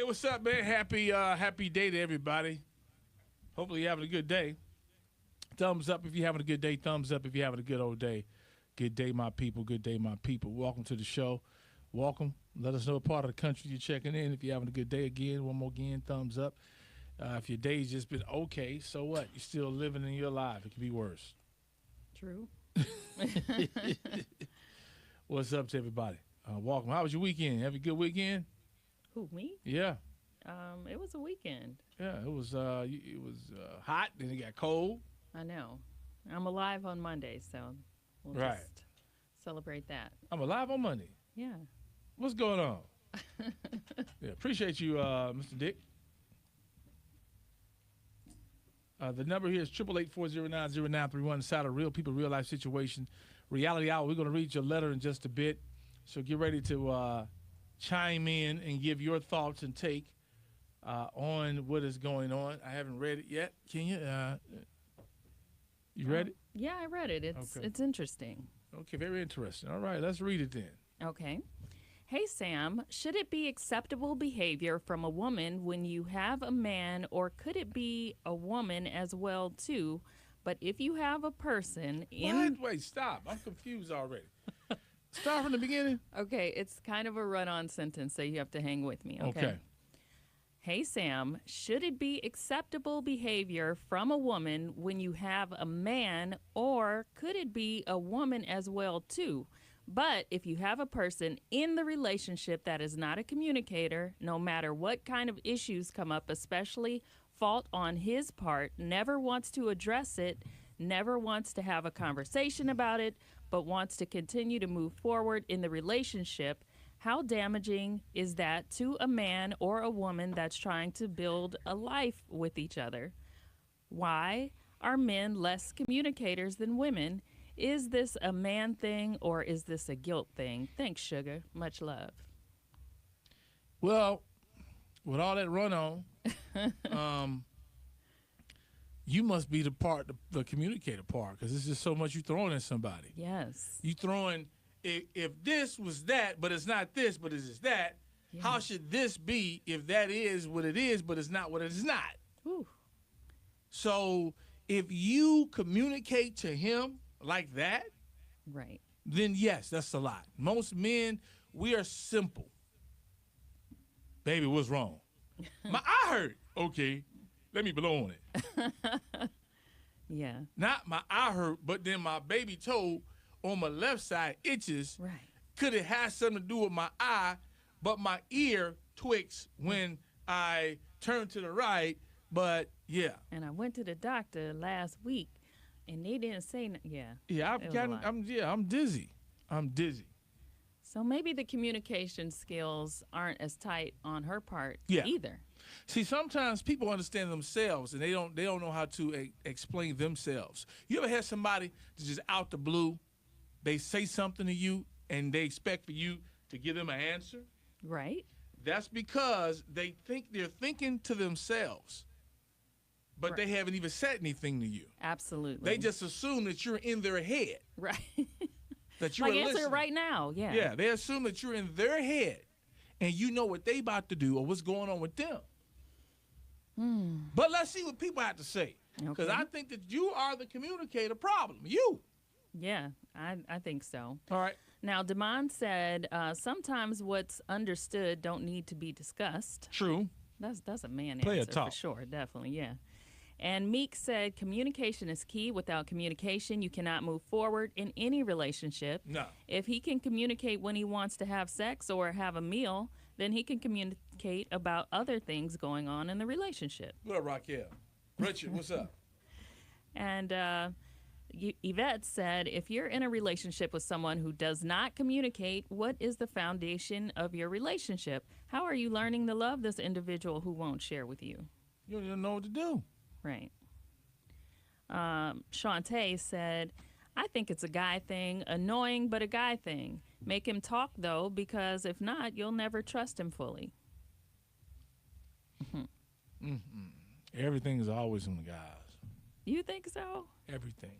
what's up, man? Happy day to everybody. Hopefully you're having a good day. Thumbs up if you're having a good day. Thumbs up if you're having a good old day. Good day, my people. Good day, my people. Welcome to the show. Welcome. Let us know what part of the country you're checking in. If you're having a good day again, one more again, thumbs up. If your day's just been okay, so what? You're still living in your life. It could be worse. True. What's up to everybody? Welcome. How was your weekend? Have a good weekend? Who, me? Yeah. It was a weekend. Yeah, it was hot, then it got cold. I know. I'm alive on Monday, so we'll just celebrate that. I'm alive on Monday. Yeah. What's going on? Yeah, appreciate you, Mr. Dick. The number here is 888-409-0931. Inside a Real People, Real Life Situation. Reality Hour. We're going to read your letter in just a bit. So get ready to chime in and give your thoughts and take on what is going on. I haven't read it yet. Can you? You read it? Yeah, I read it. It's interesting. Okay, very interesting. All right, let's read it then. Okay. Hey, Sam, should it be acceptable behavior from a woman when you have a man, or could it be a woman as well, too? But if you have a person in... Wait, stop. I'm confused already. Start from the beginning. Okay, it's kind of a run-on sentence, so you have to hang with me, okay? Hey, Sam, should it be acceptable behavior from a woman when you have a man, or could it be a woman as well, too? But if you have a person in the relationship that is not a communicator, no matter what kind of issues come up, especially fault on his part, never wants to address it, never wants to have a conversation about it, but wants to continue to move forward in the relationship, how damaging is that to a man or a woman that's trying to build a life with each other? Why are men less communicators than women? Is this a man thing or is this a guilt thing? Thanks, Sugar. Much love. Well, with all that run on, you must be the communicator part, because there's just so much you throwing at somebody. Yes. You throwing, if this was that, but it's not this, but it's that, yeah. How should this be if that is what it is, but it's not what it is not? Ooh. So if you communicate to him like that, right, then yes, that's a lot. Most men, we are simple. Baby, what's wrong? My eye hurt. Okay, let me blow on it. Yeah. Not my eye hurt, but then my baby toe on my left side itches. Right. Could it have something to do with my eye, but my ear twicks when I turn to the right, but yeah. And I went to the doctor last week. And they didn't say, yeah. Yeah, I'm dizzy. So maybe the communication skills aren't as tight on her part either. See, sometimes people understand themselves and they don't know how to explain themselves. You ever had somebody that's just out the blue, they say something to you and they expect for you to give them an answer? Right. That's because they think they're thinking to themselves. But they haven't even said anything to you. Absolutely. They just assume that you're in their head. Right. That you're like listening. answer right now, yeah. Yeah, they assume that you're in their head and you know what they about to do or what's going on with them. But let's see what people have to say. Because I think that you are the communicator problem. You. Yeah, I think so. All right. Now, Damon said, sometimes what's understood don't need to be discussed. True. That's a man Play answer a talk. for sure, definitely, yeah. And Meek said, communication is key. Without communication, you cannot move forward in any relationship. No. If he can communicate when he wants to have sex or have a meal, then he can communicate about other things going on in the relationship. What up, Raquel? Richard, what's up? And Yvette said, if you're in a relationship with someone who does not communicate, what is the foundation of your relationship? How are you learning to love this individual who won't share with you? You don't even know what to do. Right. Shantae said, I think it's a guy thing, annoying, but a guy thing. Make him talk, though, because if not, you'll never trust him fully. Everything is always on the guys. You think so? Everything.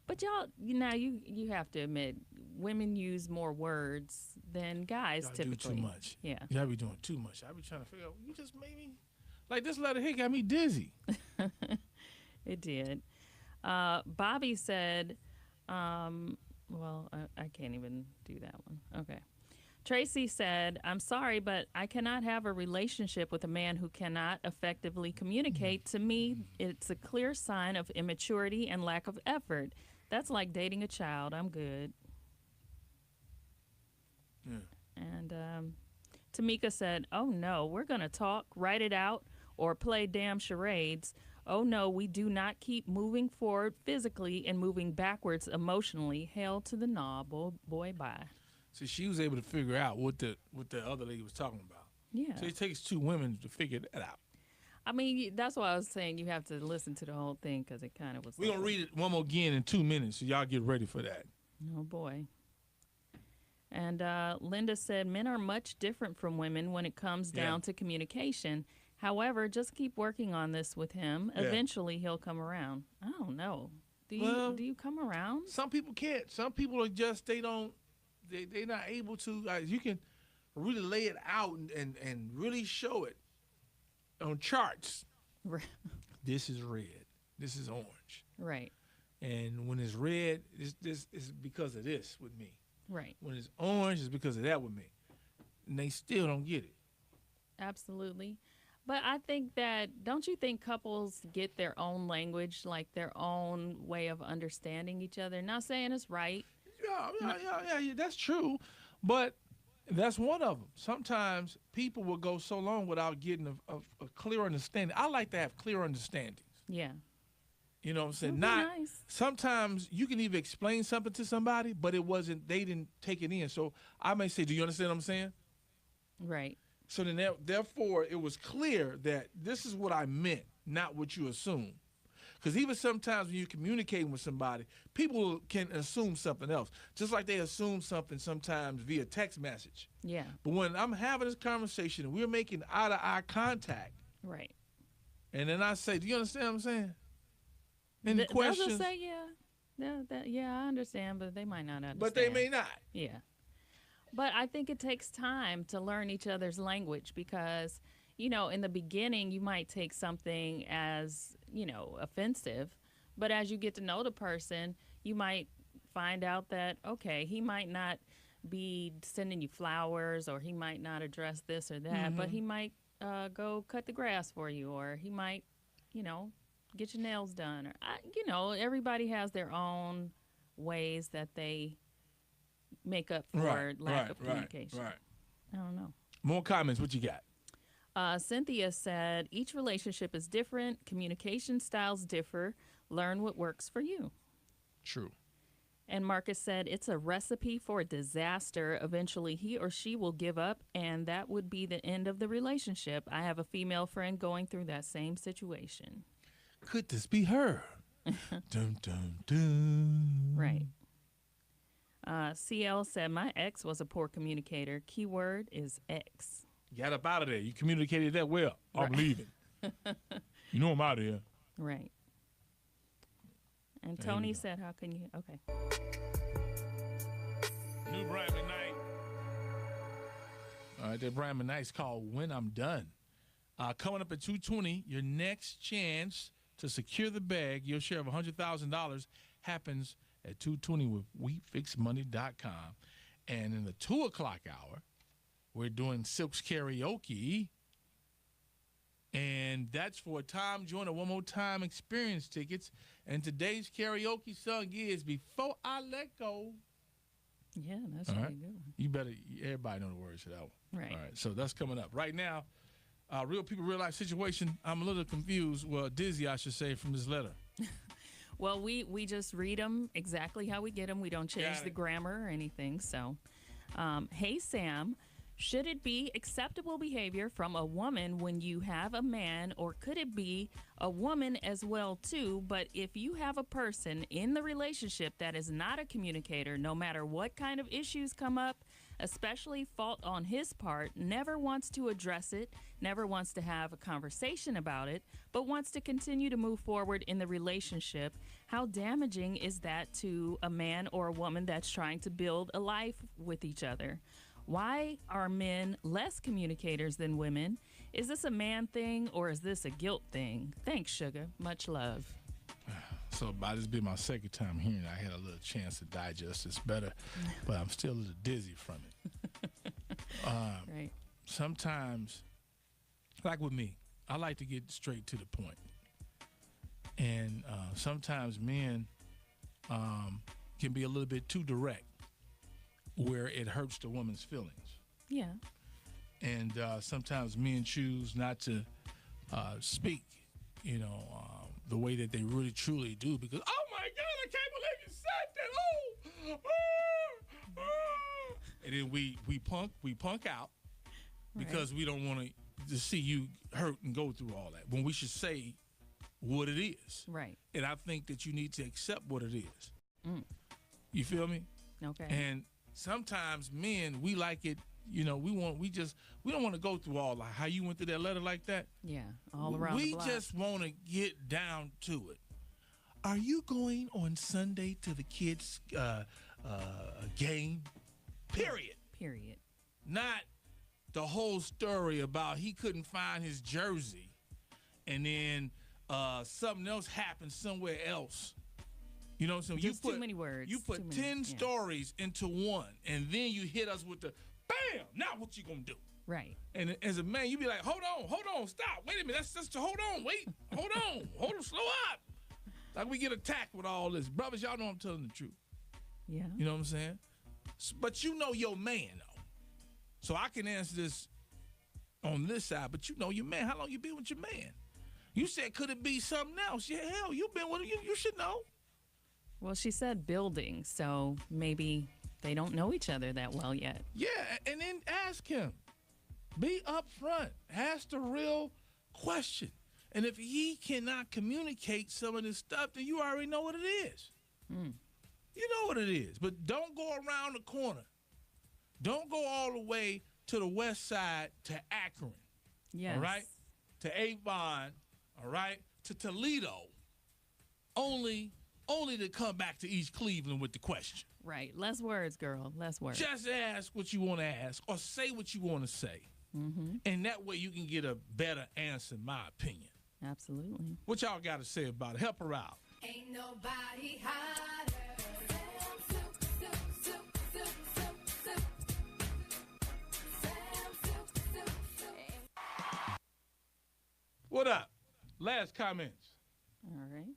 But y'all, you have to admit, women use more words than guys Y'all typically. do too much. Yeah. Y'all be doing too much. I be trying to figure out. You just made me like this letter here got me dizzy. It did. Bobby said, well, I can't even do that one. Okay. Tracy said, I'm sorry, but I cannot have a relationship with a man who cannot effectively communicate. To me, it's a clear sign of immaturity and lack of effort. That's like dating a child. I'm good. Yeah. And Tamika said, oh, no, we're going to talk, write it out, or play damn charades. Oh, no, we do not keep moving forward physically and moving backwards emotionally. Hail to the knob. Boy, bye. So she was able to figure out what the other lady was talking about. Yeah. So it takes two women to figure that out. I mean, that's why I was saying you have to listen to the whole thing because it kind of was. We're going to read it one more again in 2 minutes, so y'all get ready for that. Oh, boy. And Linda said, men are much different from women when it comes down to communication. However, just keep working on this with him. Yeah. Eventually, he'll come around. I don't know. Do you come around? Some people can't. Some people are just, they're not able to. You can really lay it out and really show it on charts. Right. This is red. This is orange. Right. And when it's red, it's because of this with me. Right. When it's orange, it's because of that with me. And they still don't get it. Absolutely. But I think that, don't you think couples get their own language, like their own way of understanding each other? Not saying it's right. Yeah, that's true. But that's one of them. Sometimes people will go so long without getting a clear understanding. I like to have clear understandings. Yeah. You know what I'm saying? Nice. Sometimes you can even explain something to somebody, but they didn't take it in. So I may say, do you understand what I'm saying? Right. So then therefore it was clear that this is what I meant, not what you assume. Because even sometimes when you're communicating with somebody, people can assume something else, just like they assume something sometimes via text message. Yeah. But when I'm having this conversation and we're making eye-to-eye contact, right, and then I say, do you understand what I'm saying? Any questions? They'll say, yeah, I understand, but they might not understand. But they may not. Yeah. But I think it takes time to learn each other's language because, in the beginning, you might take something as, offensive. But as you get to know the person, you might find out that, okay, he might not be sending you flowers or he might not address this or that, but he might go cut the grass for you or he might, get your nails done. Or, everybody has their own ways that they make up for lack of communication. Right. I don't know. More comments. What you got? Cynthia said, each relationship is different. Communication styles differ. Learn what works for you. True. And Marcus said, it's a recipe for disaster. Eventually, he or she will give up, and that would be the end of the relationship. I have a female friend going through that same situation. Could this be her? Dun, dun, dun. Right. CL said, my ex was a poor communicator. Keyword is ex. Got up out of there. You communicated that well. I'm leaving. You know I'm out of here. Right. And Tony said, how can you? Okay. New Brian McKnight. All right, that Brian McKnight's called When I'm Done. Coming up at 2:20, your next chance to secure the bag, your share of $100,000, happens at 2:20 with WeFixMoney.com. And in the 2 o'clock hour, we're doing Sylk's karaoke. And that's for a Time Joyner One More Time experience tickets. And today's karaoke song is Before I Let Go. Yeah, that's really good. You better, everybody know the words to that one. Right. All right, so that's coming up. Right now, real people, real life situation. I'm a little confused. Well, dizzy, I should say, from this letter. Well, we just read them exactly how we get them. We don't change the grammar or anything. So, hey, Sam, should it be acceptable behavior from a woman when you have a man, or could it be a woman as well, too? But if you have a person in the relationship that is not a communicator, no matter what kind of issues come up, especially fault on his part, never wants to address it, never wants to have a conversation about it, but wants to continue to move forward in the relationship, how damaging is that to a man or a woman that's trying to build a life with each other? Why are men less communicators than women? Is this a man thing or is this a guilt thing? Thanks, Sugar. Much love. So by this being my second time hearing it, I had a little chance to digest this better, but I'm still a little dizzy from it. Right. Sometimes, like with me, I like to get straight to the point. And sometimes men can be a little bit too direct where it hurts the woman's feelings. Yeah. And sometimes men choose not to speak, the way that they really truly do because, oh my God, I can't believe you said that. And then we punk out because we don't want to see you hurt and go through all that when we should say what it is. Right. And I think that you need to accept what it is. You feel me? Okay. And sometimes men, we like it, we don't want to go through all like how you went through that letter like that. Yeah, all around the block. We just want to get down to it. Are you going on Sunday to the kids' game? Period. Period. Not the whole story about he couldn't find his jersey and then something else happened somewhere else. You know what I'm saying? Just too many words. You put 10 stories into one, and then you hit us with the bam. Now what you gonna do? Right. And as a man, you be like, hold on, stop. Wait a minute, that's just hold on, wait, hold on, slow up. Like we get attacked with all this. Brothers, y'all know I'm telling the truth. Yeah. You know what I'm saying? But you know your man, though. So I can answer this on this side, but you know your man. How long you been with your man? You said, could it be something else? Yeah, hell, you been with him. You should know. Well, she said building, so maybe they don't know each other that well yet. Yeah, and then ask him. Be upfront. Ask the real question. And if he cannot communicate some of this stuff, then you already know what it is. You know what it is. But don't go around the corner. Don't go all the way to the west side to Akron. Yes. All right? To Avon. All right? To Toledo. Only to come back to East Cleveland with the question. Right. Less words, girl. Less words. Just ask what you want to ask or say what you want to say. And that way you can get a better answer, in my opinion. Absolutely. What y'all got to say about it? Help her out. Ain't nobody hotter. What up? Last comments. All right.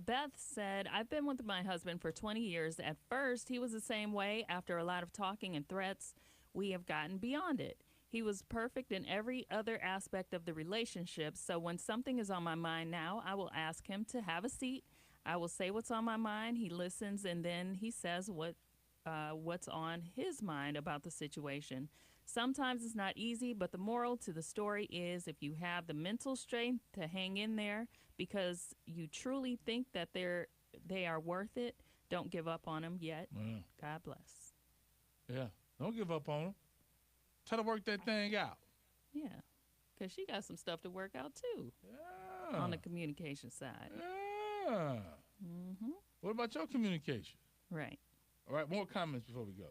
Beth said, I've been with my husband for 20 years. At first, he was the same way. After a lot of talking and threats, we have gotten beyond it. He was perfect in every other aspect of the relationship. So when something is on my mind now, I will ask him to have a seat. I will say what's on my mind. He listens, and then he says what's on his mind about the situation. Sometimes it's not easy, but the moral to the story is if you have the mental strength to hang in there because you truly think that they are worth it, don't give up on them yet. Yeah. God bless. Yeah. Don't give up on them. Try to work that thing out. Yeah. Because she got some stuff to work out, too, Yeah. on the communication side. Yeah. What about your communication? Right. All right, more comments before we go.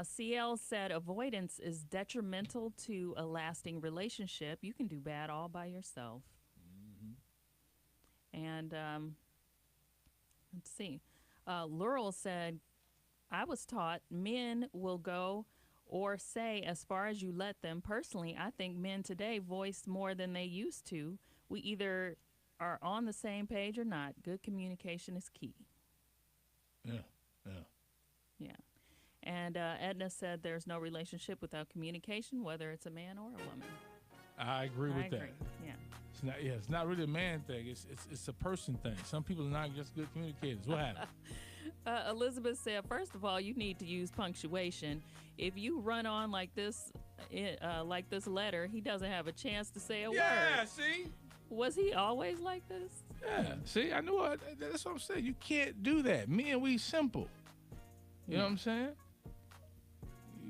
CL said avoidance is detrimental to a lasting relationship. You can do bad all by yourself. And let's see. Laurel said, I was taught men will go or say as far as you let them. Personally, I think men today voice more than they used to. We either are on the same page or not. Good communication is key. Yeah. And Edna said there's no relationship without communication, whether it's a man or a woman. I agree with that. Yeah. It's not really a man thing. It's a person thing. Some people are not just good communicators. What happened? Elizabeth said, first of all, you need to use punctuation. If you run on like this letter, he doesn't have a chance to say a word. Yeah, see? Was he always like this? Yeah, see? I knew it. That's what I'm saying. You can't do that. Men, we simple. You know what I'm saying?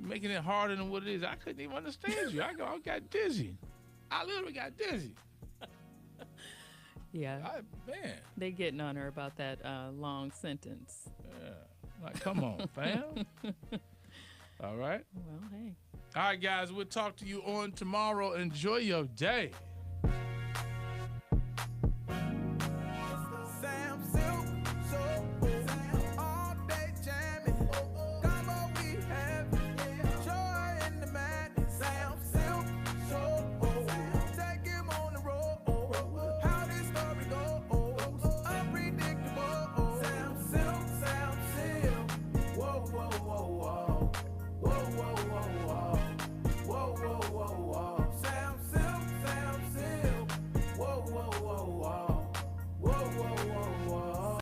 You're making it harder than what it is. I couldn't even understand you. I got dizzy. I literally got dizzy. Yeah. Man. They getting on her about that long sentence. Yeah. Like, come on, fam. All right. Well, hey. All right, guys. We'll talk to you on tomorrow. Enjoy your day.